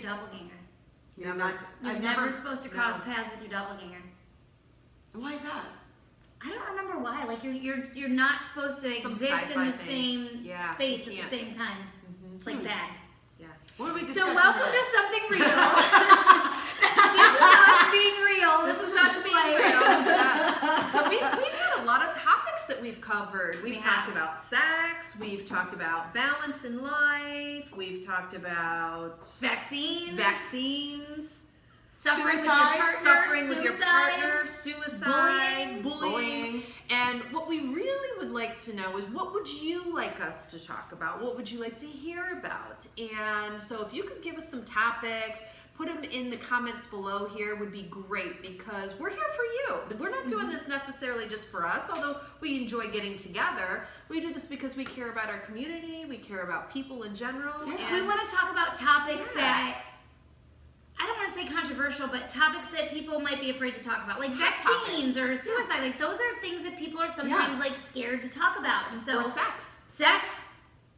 doppelganger. You're never supposed to cross paths with your doppelganger. Why is that? I don't remember why. Like you're not supposed to exist in the same space at the same time. Mm-hmm. It's like bad. Yeah. What are we discussing? So welcome to something real. This is us being real. This is us being real. Yeah. So we've had a lot of topics that we've covered. We've talked about sex. We've talked about balance in life. We've talked about vaccines. Suffering with your partner, suicide, bullying. And what we really would like to know is, what would you like us to talk about? What would you like to hear about? And so if you could give us some topics, put them in the comments below here, would be great, because we're here for you. We're not doing this necessarily just for us, although we enjoy getting together. We do this because we care about our community, we care about people in general. Yeah. And we want to talk about topics that, I don't want to say controversial, but topics that people might be afraid to talk about, like vaccines or suicide. Like those are things that people are sometimes like scared to talk about. And so, or sex.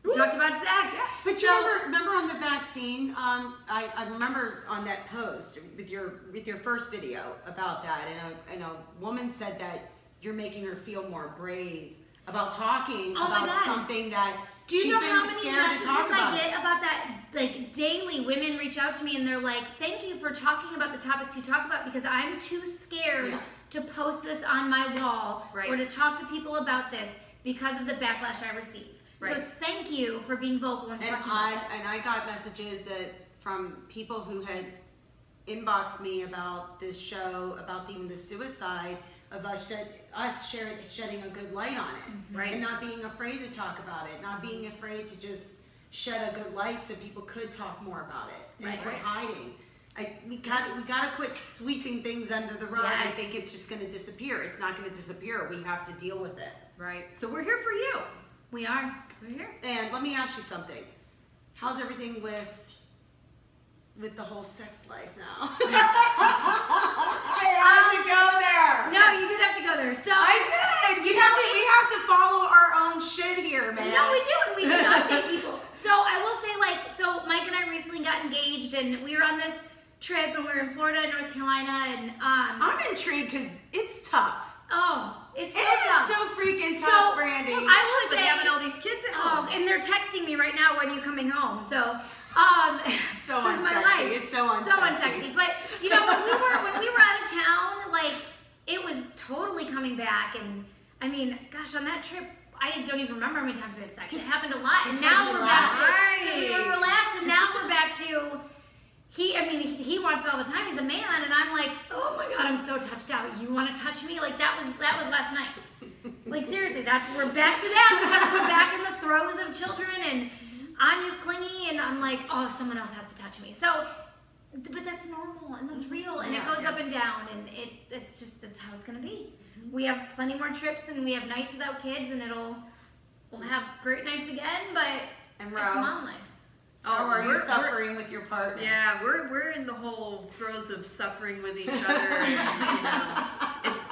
We talked about sex. Yeah. But you remember on the vaccine, I remember on that post with your first video about that, and a woman said that you're making her feel more brave about talking about something that Do you she's know been how many scared messages to talk about. I get about that? Like daily, women reach out to me and they're like, "Thank you for talking about the topics you talk about, because I'm too scared to post this on my wall or to talk to people about this because of the backlash I receive." So thank you for being vocal and talking about this. And I got messages from people who had inboxed me about this show, about even the suicide, of us shedding a good light on it, and not being afraid to talk about it, not being afraid to just shed a good light so people could talk more about it and quit hiding. We gotta quit sweeping things under the rug. I think it's just gonna disappear. It's not gonna disappear. We have to deal with it. Right. So we're here for you. We are. We're here. And let me ask you something. How's everything with the whole sex life now? I had to go there. No, you did have to go there. So I did. We have to follow our own shit here, man. No, we do, and we should update people. So I will say, so Mike and I recently got engaged, and we were on this trip, and we were in Florida and North Carolina, and I'm intrigued because it's tough. Oh, it's so It tough. is so freaking tough, Brandy. I will say, having all these kids at home. and they're texting me right now, "When are you coming home?" So, so this is unsexy. my life. It's so unsexy. So unsexy. But you know, when we were out of town, like it was totally coming back, and I mean, gosh, on that trip, I don't even remember how many times we had sex. It happened a lot, and now we're back to we were relaxed, and now we're back to. He wants it all the time. He's a man, and I'm like, oh my god, I'm so touched out. You want to touch me? Like that was last night. Like seriously, we're back to that because we're back in the throes of children, and Anya's clingy, and I'm like, oh, someone else has to touch me. So, but that's normal and that's real, and it goes up and down, and it's how it's gonna be. We have plenty more trips, and we have nights without kids, and we'll have great nights again, but it's mom life. Oh, are you suffering with your partner? Yeah, we're in the whole throes of suffering with each other. And,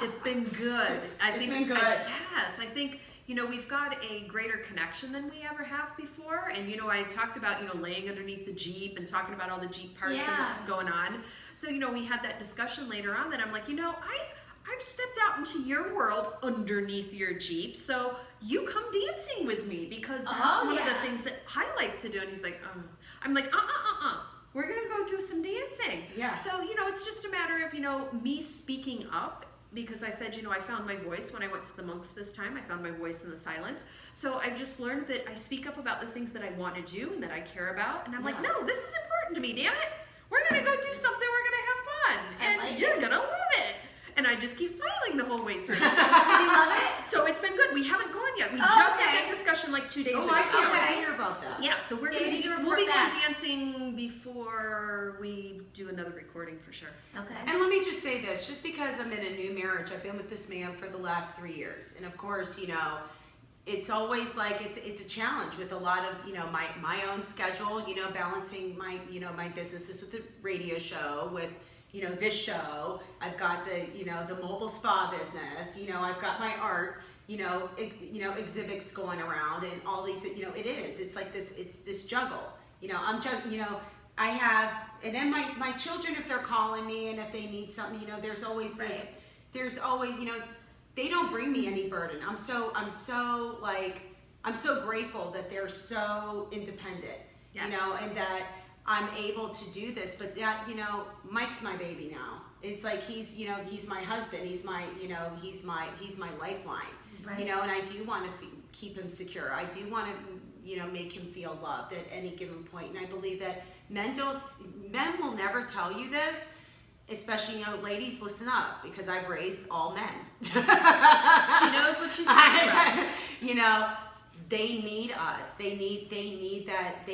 it's been good. It's been good. I think we've got a greater connection than we ever have before. And I talked about laying underneath the Jeep and talking about all the Jeep parts and what's going on. So we had that discussion later on that I'm like, I've stepped out into your world underneath your Jeep, so you come dancing with me, because that's one of the things that I like to do. And he's like, I'm like, we're gonna go do some dancing. Yeah. So it's just a matter of me speaking up, because I said I found my voice when I went to the monks this time. I found my voice in the silence. So I've just learned that I speak up about the things that I want to do and that I care about. And I'm like, no, this is important to me. Damn it, we're gonna go do something. We're gonna have fun, and you're gonna love it. And I just keep smiling the whole way through. Do you love it? So it's been good. We haven't gone yet. We just had that discussion like 2 days ago. I can't wait to hear about that. Yeah, so we'll be going dancing before we do another recording for sure. Okay. And let me just say this, just because I'm in a new marriage, I've been with this man for the last 3 years. And of course, it's always like it's a challenge with a lot of my own schedule, balancing my my businesses with the radio show, with this show. I've got the mobile spa business. I've got my art, exhibits going around, and all these. It's like this. It's this juggle. I'm and then my children, if they're calling me and if they need something, there's always this, there's always, they don't bring me any burden. I'm so grateful that they're so independent, and that I'm able to do this. But that, Mike's my baby now. It's like he's my husband. He's my lifeline. Right. And I do want to keep him secure. I do want to, make him feel loved at any given point. And I believe that men will never tell you this, especially, ladies, listen up, because I've raised all men. She knows what she's talking about. They need us. They need that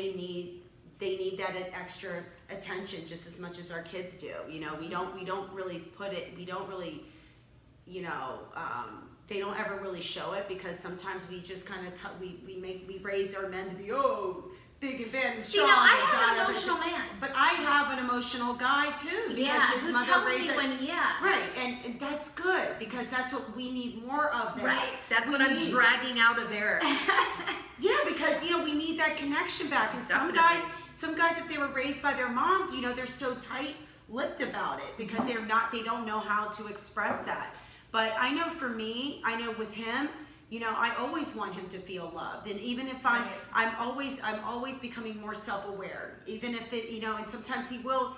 extra attention just as much as our kids do. We don't really put it, we don't really, they don't ever really show it, because sometimes we just kind of we raise our men to be big and bad and strong. I have an emotional man, but I have an emotional guy too, because his mother raised it. Right, and that's good, because that's what we need more of. Right, that's what I'm dragging out of Eric. Yeah, because we need that connection back. And some guys, if they were raised by their moms, they're so tight-lipped about it, because they don't know how to express that. But I know for me, with him, I always want him to feel loved. And even if I'm always becoming more self-aware. Even if it, and sometimes he will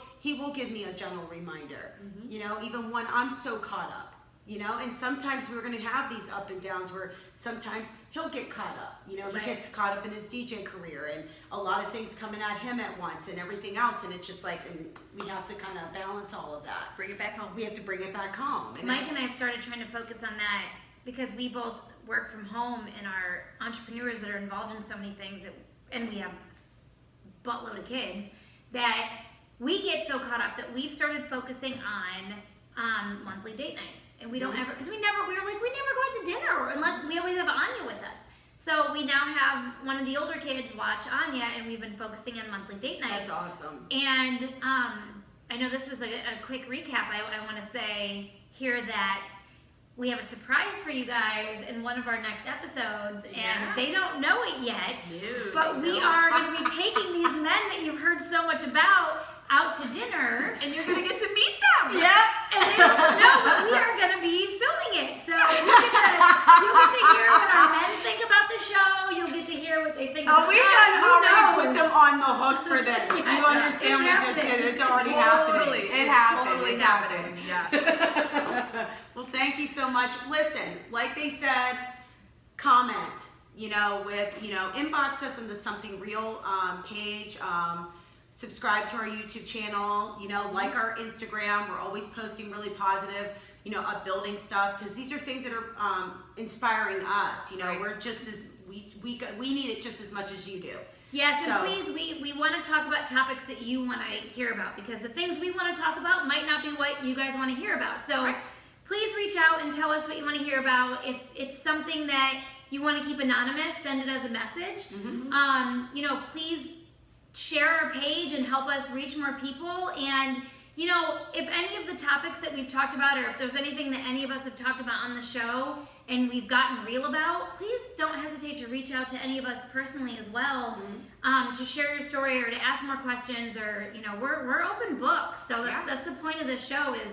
give me a gentle reminder. Even when I'm so caught up. And sometimes we're going to have these up and downs where sometimes he'll get caught up. He gets caught up in his DJ career and a lot of things coming at him at once and everything else. And it's just like, we have to kind of balance all of that. Bring it back home. We have to bring it back home. And Mike and I have started trying to focus on that, because we both work from home and are entrepreneurs that are involved in so many things, and we have a buttload of kids, that we get so caught up that we've started focusing on monthly date nights. And we don't ever, because we never go out to dinner unless we always have Anya with us. So we now have one of the older kids watch Anya, and we've been focusing on monthly date nights. That's awesome. And I know this was a quick recap. I want to say here that we have a surprise for you guys in one of our next episodes, and they don't know it yet. But we are going to be taking these men that you've heard so much about out to dinner. And you're going to get to meet them. Yep. And they don't know, but we are going to be filming it. So you'll get to hear what our men think about the show. You'll get to hear what they think about us. We already put them on the hook for this. You understand what just did? It's already happening. It happened. Totally it's happening. Yeah. Well, thank you so much. Listen, like they said, comment, inbox us on the Something Real page. Subscribe to our YouTube channel, like our Instagram. We're always posting really positive, upbuilding stuff, because these are things that are inspiring us. We're just as, we need it just as much as you do. Yes, and please, we want to talk about topics that you want to hear about, because the things we want to talk about might not be what you guys want to hear about. So please reach out and tell us what you want to hear about. If it's something that you want to keep anonymous, send it as a message. Please share our page and help us reach more people. And if any of the topics that we've talked about, or if there's anything that any of us have talked about on the show and we've gotten real about, please don't hesitate to reach out to any of us personally as well, to share your story or to ask more questions, or we're open books. So that's the point of the show, is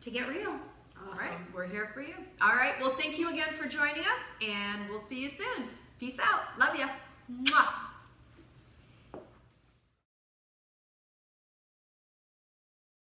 to get real. Awesome. All right, we're here for you. All right, well, thank you again for joining us, and we'll see you soon. Peace out. Love ya. Mwah.